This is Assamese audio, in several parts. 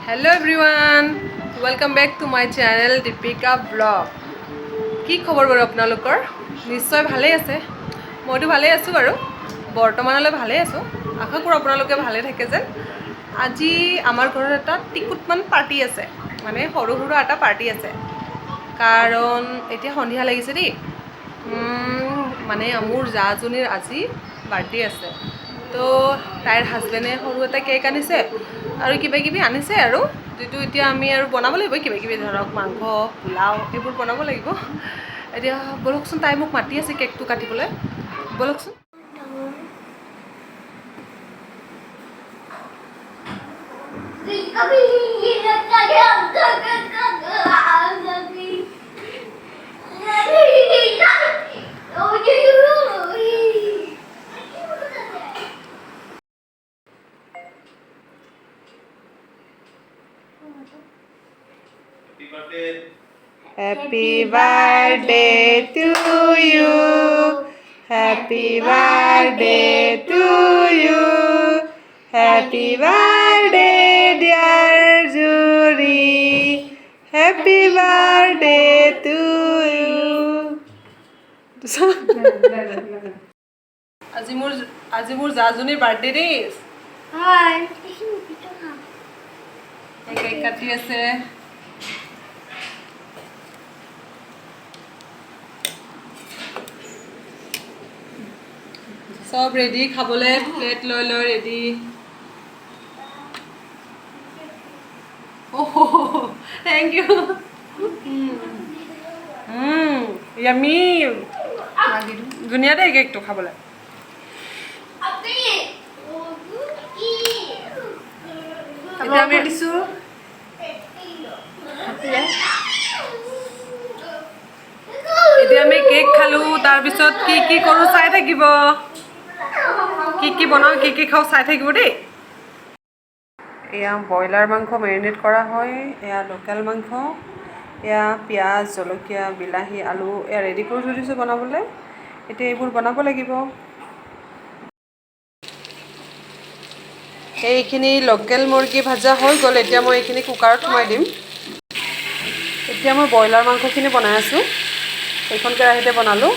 Hello everyone, welcome back to my channel Deepika Vlog. কি খবৰ বাৰু আপোনালোকৰ? নিশ্চয় ভালেই আছে। মইতো ভালেই আছোঁ বাৰু। বৰ্তমানলৈ ভালেই আছোঁ। আশা কৰোঁ আপোনালোকে ভালে থাকে যেন। আজি আমাৰ ঘৰত এটা টিকুটমান পাৰ্টি আছে। মানে সৰু সুৰা এটা পাৰ্টি আছে। কাৰণ এতিয়া সন্ধিয়া লাগিছে দেই। মানে মোৰ জাজনীৰ আজি বাৰ্থডে আছে। তো তাইৰ হাজবেণ্ডে সৰু এটা কেক আনিছে আৰু কিবা কিবি আনিছে আৰু যিটো এতিয়া আমি আৰু বনাব লাগিব কিবা কিবি ধৰক মাংস পোলাও এইবোৰ বনাব লাগিব। এতিয়া বলকচোন, তাই মোক মাতি আছে কেকটো কাটিবলৈ। বলকচোন। Happy birthday to you. Happy birthday to you. Happy birthday dear Jury. Happy birthday to you. আজি মোৰ জাজনীৰ বাৰ্থডে দেই। হাই কেক কাটি আছে। সব ৰেডি, খাবলৈ প্লেট লৈ লৈ ৰেডি। অহ থেংক ইউ। ইয়ামি ধুনীয়া দেই কেকটো খাবলৈ। এতিয়া আমি দিছোঁ এতিয়া আমি কেক খালোঁ। তাৰপিছত কি কি কৰোঁ চাই থাকিব। কি কি বনাওঁ কি কি খাওঁ চাই থাকিব দেই। এয়া ব্ৰইলাৰ মাংস মেৰিনেট কৰা হয়। এয়া লোকেল মাংস। এয়া পিঁয়াজ জলকীয়া বিলাহী আলু এয়া ৰেডি কৰি থৈ দিছোঁ বনাবলৈ। এতিয়া এইবোৰ বনাব লাগিব। এইখিনি লোকেল মুৰ্গী ভাজা হৈ গ'ল। এতিয়া মই এইখিনি কুকাৰত সোমাই দিম। এতিয়া মই ব্ৰইলাৰ মাংসখিনি বনাই আছোঁ। সেইখন কেৰাহীতে বনালোঁ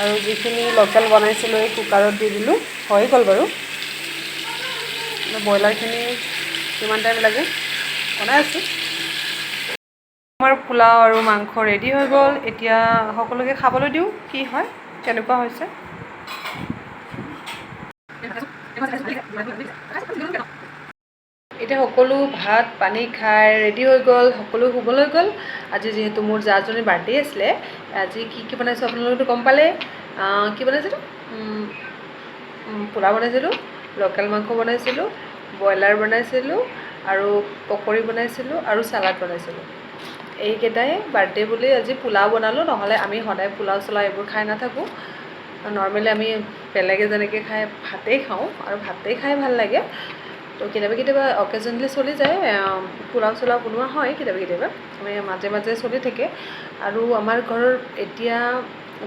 আৰু যিখিনি লোকেল বনাইছিলোঁ এই কুকাৰত দি দিলোঁ। হৈ গ'ল বাৰু। ব্ৰইলাৰখিনি কিমান টাইম লাগে বনাই আছোঁ। আমাৰ পোলাও আৰু মাংস ৰেডি হৈ গ'ল। এতিয়া সকলোকে খাবলৈ দিওঁ কি হয় কেনেকুৱা হৈছে। এতিয়া সকলো ভাত পানী খাই ৰেডি হৈ গ'ল। সকলো শুবলৈ গ'ল। আজি যিহেতু মোৰ জাজনীৰ বাৰ্থডে আছিলে, আজি কি কি বনাইছোঁ আপোনালোকেতো গম পালে। কি বনাইছিলোঁ? পোলাও বনাইছিলোঁ, লোকেল মাংস বনাইছিলোঁ, ব্ৰইলাৰ বনাইছিলোঁ আৰু পকৰি বনাইছিলোঁ আৰু চালাড বনাইছিলোঁ। এইকেইটাই বাৰ্থডে বুলি আজি পোলাও বনালোঁ। নহ'লে আমি সদায় পোলাও চোলাও এইবোৰ খাই নাথাকোঁ। নৰ্মেলি আমি বেলেগে যেনেকৈ খাই ভাতেই খাওঁ আৰু ভাতেই খাই ভাল লাগে। তো কেতিয়াবা অকেজনলি চলি যায়। পোলাও চোলাও বনোৱা হয় কেতিয়াবা আমি মাজে মাজে চলি থাকে। আৰু আমাৰ ঘৰৰ এতিয়া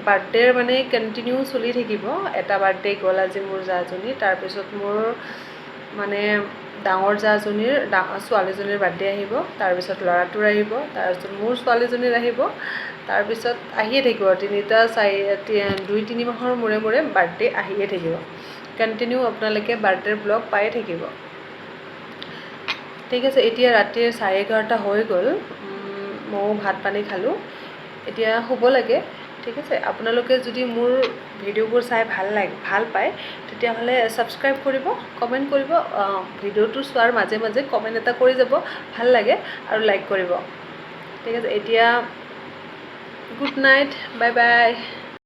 বাৰ্থডেৰ মানে কণ্টিনিউ চলি থাকিব। এটা বাৰ্থডে গ'ল আজি মোৰ জাজনীৰ। তাৰপিছত মোৰ মানে ডাঙৰ জাজনীৰ ছোৱালীজনীৰ বাৰ্থডে আহিব। তাৰপিছত ল'ৰাটোৰ আহিব। তাৰপিছত মোৰ ছোৱালীজনীৰ আহিব। তাৰপিছত আহিয়ে থাকিব তিনিটা দুই তিনি মাহৰ মূৰে মূৰে বাৰ্থডে আহিয়ে থাকিব। কণ্টিনিউ আপোনালোকে বাৰ্থডেৰ ব্লগ পায়ে থাকিব। ঠিক আছে, এতিয়া ৰাতিৰ 11:30 হৈ গ'ল। ময়ো ভাত পানী খালোঁ। এতিয়া শুব লাগে। ঠিক আছে, আপোনালোকে যদি মোৰ ভিডিঅ'বোৰ চাই ভাল পায় তেতিয়াহ'লে ছাবস্ক্ৰাইব কৰিব, কমেণ্ট কৰিব। ভিডিঅ'টো চোৱাৰ মাজে মাজে কমেণ্ট এটা কৰি যাব, ভাল লাগে, আৰু লাইক কৰিব। ঠিক আছে, এতিয়া গুড নাইট, বাই বাই।